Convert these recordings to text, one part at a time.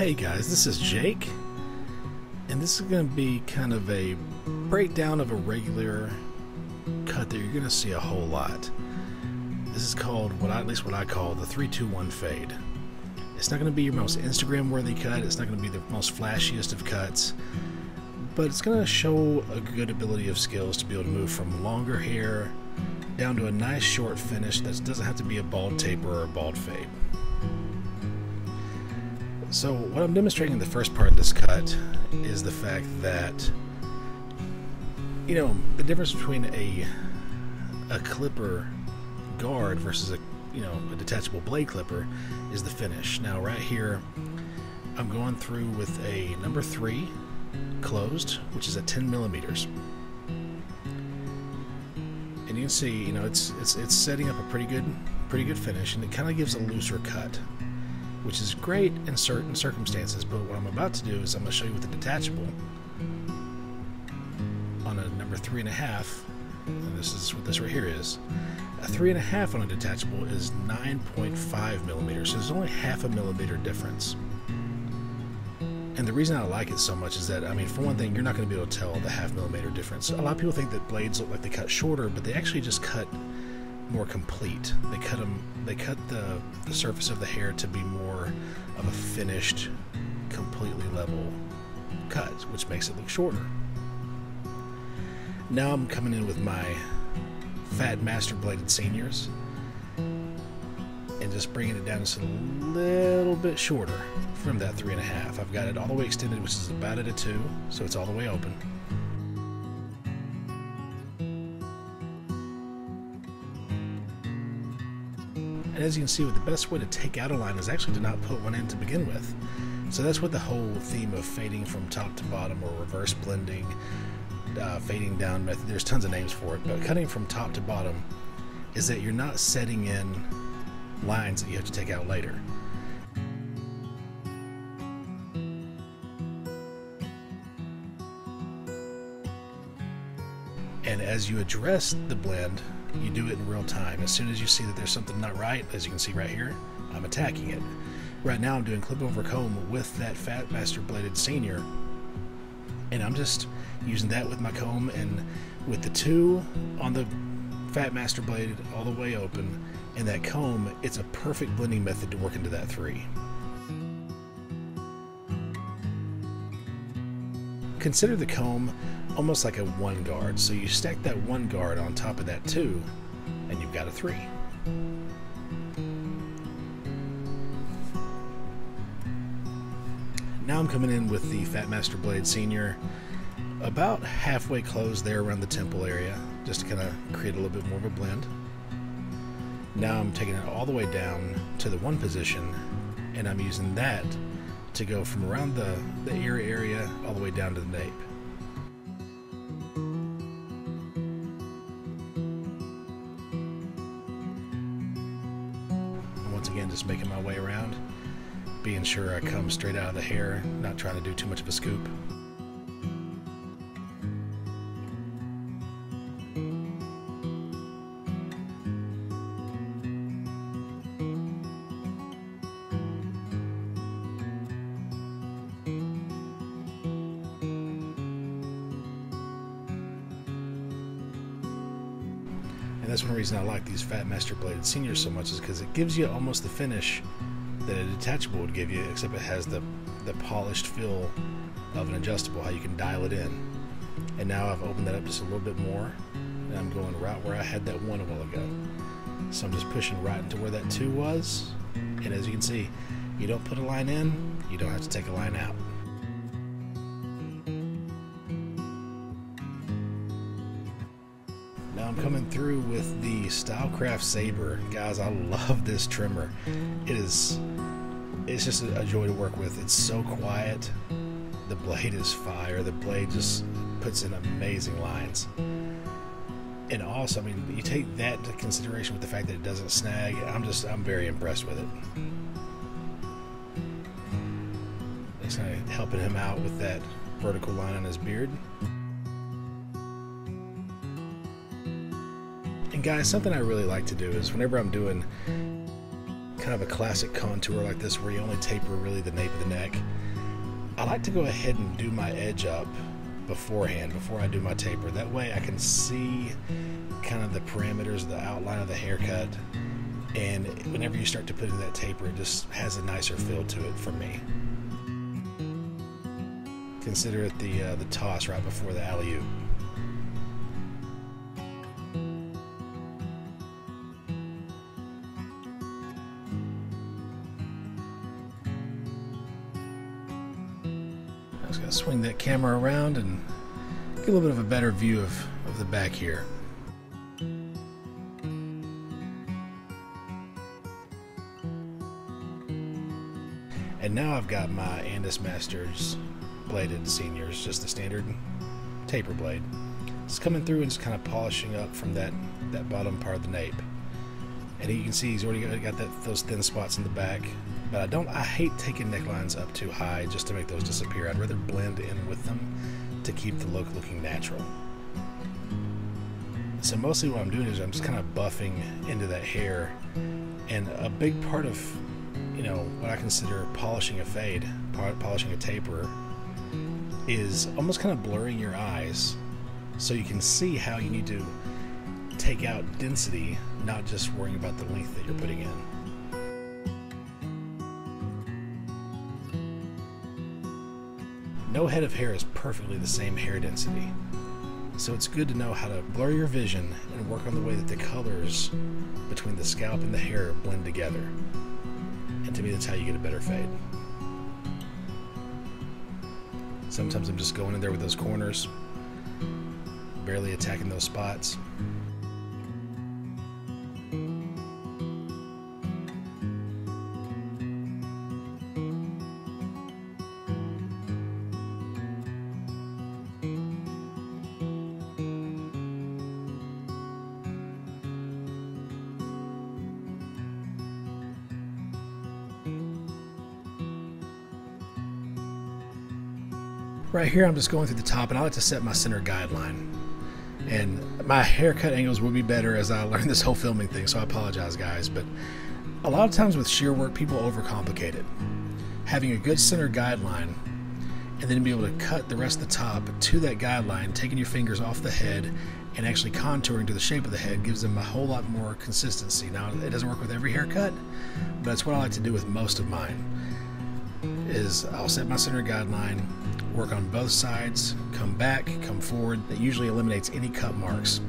Hey guys, this is Jake, and this is going to be kind of a breakdown of a regular cut that you're going to see a whole lot. This is called at least what I call the 3-2-1 fade. It's not going to be your most Instagram worthy cut, it's not going to be the most flashiest of cuts, but it's going to show a good ability of skills to be able to move from longer hair down to a nice short finish that doesn't have to be a bald taper or a bald fade. So what I'm demonstrating in the first part of this cut is the fact that, you know, the difference between a clipper guard versus a detachable blade clipper is the finish. Now right here I'm going through with a number 3 closed, which is at 10 millimeters. And you can see, it's setting up a pretty good finish, and it kind of gives a looser cut, which is great in certain circumstances. But what I'm about to do is I'm going to show you with the detachable on a number 3.5, and this is what this right here is. A 3.5 on a detachable is 9.5 millimeters, so there's only half a millimeter difference. And the reason I like it so much is that, for one thing, you're not going to be able to tell the half millimeter difference. A lot of people think that blades look like they cut shorter, but they actually just cut more complete. They cut the surface of the hair to be more of a finished, completely level cut, which makes it look shorter. Now I'm coming in with my fat master bladed seniors and just bringing it down just a little bit shorter from that 3.5. I've got it all the way extended, which is about at a 2, so it's all the way open. And as you can see, the best way to take out a line is actually to not put one in to begin with. So that's what the whole theme of fading from top to bottom, or reverse blending, fading down method, there's tons of names for it, but cutting from top to bottom is that you're not setting in lines that you have to take out later. And as you address the blend, you do it in real time. As soon as you see that there's something not right, as you can see right here, I'm attacking it. Right now I'm doing clip over comb with that fat master bladed senior, and I'm just using that with my comb, and with the 2 on the fat master blade all the way open and that comb, it's a perfect blending method to work into that 3. Consider the comb almost like a 1 guard, so you stack that 1 guard on top of that 2 and you've got a 3. Now I'm coming in with the fat master blade senior about halfway closed there around the temple area, just to kind of create a little bit more of a blend. Now I'm taking it all the way down to the 1 position, and I'm using that to go from around the ear area all the way down to the nape. And once again, just making my way around, being sure I come straight out of the hair, not trying to do too much of a scoop. And that's one reason I like these fat master bladed seniors so much, is because it gives you almost the finish that a detachable would give you, except it has the polished feel of an adjustable, how you can dial it in. And now I've opened that up just a little bit more, and I'm going right where I had that 1 a while ago. So I'm just pushing right into where that 2 was, and as you can see, you don't put a line in, you don't have to take a line out. Now I'm coming through with the Stylecraft Saber. Guys, I love this trimmer. It's just a joy to work with. It's so quiet. The blade is fire. The blade just puts in amazing lines. And also, you take that into consideration with the fact that it doesn't snag. I'm very impressed with it. It's kind of helping him out with that vertical line on his beard. And guys, something I really like to do is whenever I'm doing kind of a classic contour like this where you only taper really the nape of the neck, I like to go ahead and do my edge up beforehand, before I do my taper. That way I can see kind of the parameters, the outline of the haircut, and whenever you start to put in that taper, it just has a nicer feel to it for me. Consider it the toss right before the alley-oop. I was going to swing that camera around and get a little bit of a better view of the back here. And now I've got my Andis Masters bladed seniors, just the standard taper blade. It's coming through and just kind of polishing up from that bottom part of the nape. And you can see he's already got those thin spots in the back. But I hate taking necklines up too high just to make those disappear. I'd rather blend in with them to keep the look looking natural. So mostly what I'm doing is I'm just kind of buffing into that hair. And a big part of, you know, what I consider polishing a fade, polishing a taper, is almost kind of blurring your eyes so you can see how you need to take out density, not just worrying about the length that you're putting in. No head of hair is perfectly the same hair density, so it's good to know how to blur your vision and work on the way that the colors between the scalp and the hair blend together. And to me, that's how you get a better fade. Sometimes I'm just going in there with those corners, barely attacking those spots. Right here I'm just going through the top, and I like to set my center guideline. And my haircut angles will be better as I learn this whole filming thing, so I apologize guys, but a lot of times with shear work people overcomplicate it. Having a good center guideline and then be able to cut the rest of the top to that guideline, taking your fingers off the head and actually contouring to the shape of the head gives them a whole lot more consistency. Now it doesn't work with every haircut, but it's what I like to do with most of mine. Is I'll set my center guideline, work on both sides, come back, come forward. That usually eliminates any cut marks.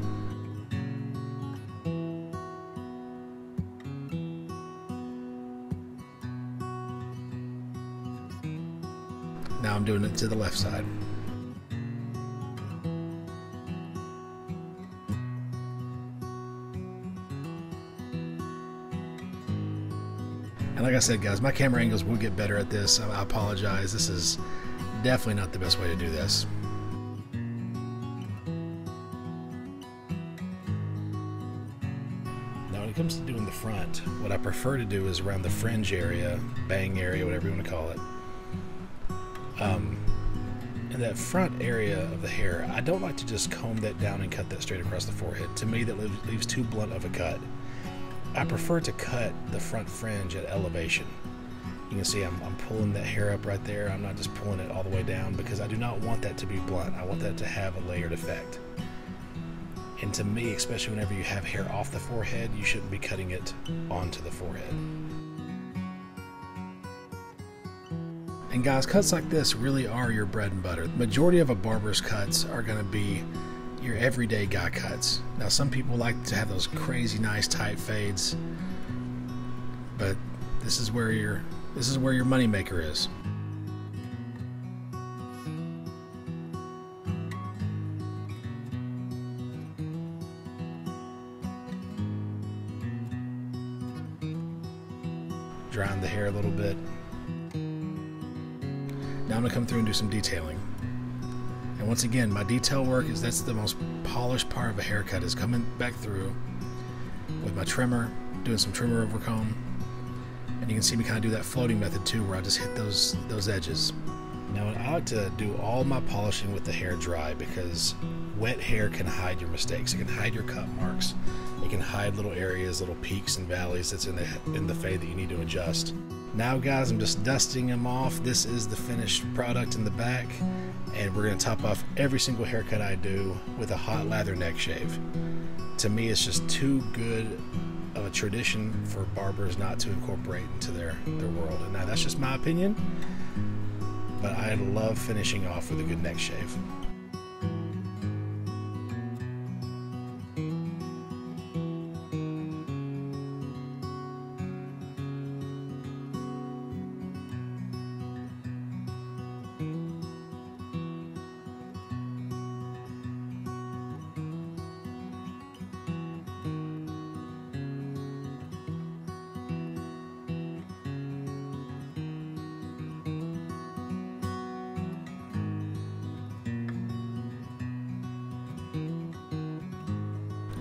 Now I'm doing it to the left side. And like I said guys, my camera angles will get better at this. I apologize. This is definitely not the best way to do this. Now when it comes to doing the front, what I prefer to do is around the fringe area, bang area, whatever you want to call it. In that front area of the hair, I don't like to just comb that down and cut that straight across the forehead. To me, that leaves too blunt of a cut. I prefer to cut the front fringe at elevation. You can see I'm pulling that hair up right there. I'm not just pulling it all the way down because I do not want that to be blunt. I want that to have a layered effect. And to me, especially whenever you have hair off the forehead, you shouldn't be cutting it onto the forehead. And guys, cuts like this really are your bread and butter. The majority of a barber's cuts are going to be your everyday guy cuts. Now some people like to have those crazy nice tight fades, but this is where your money maker is. Drying the hair a little bit. Now I'm going to come through and do some detailing. And once again, my detail work that's the most polished part of a haircut, is coming back through with my trimmer, doing some trimmer over comb. And you can see me kind of do that floating method too, where I just hit those edges. Now, I like to do all my polishing with the hair dry because wet hair can hide your mistakes. It can hide your cut marks. It can hide little areas, little peaks and valleys that's in the fade that you need to adjust. Now, guys, I'm just dusting them off. This is the finished product in the back, and we're going to top off every single haircut I do with a hot lather neck shave. To me, it's just too good of a tradition for barbers not to incorporate into their world. And now that's just my opinion, but I love finishing off with a good neck shave.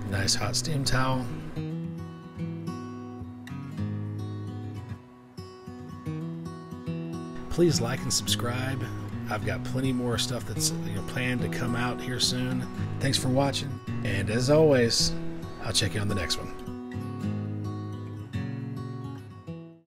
Nice hot steam towel. Please like and subscribe. I've got plenty more stuff that's planned to come out here soon. Thanks for watching, and as always, I'll check you on the next one.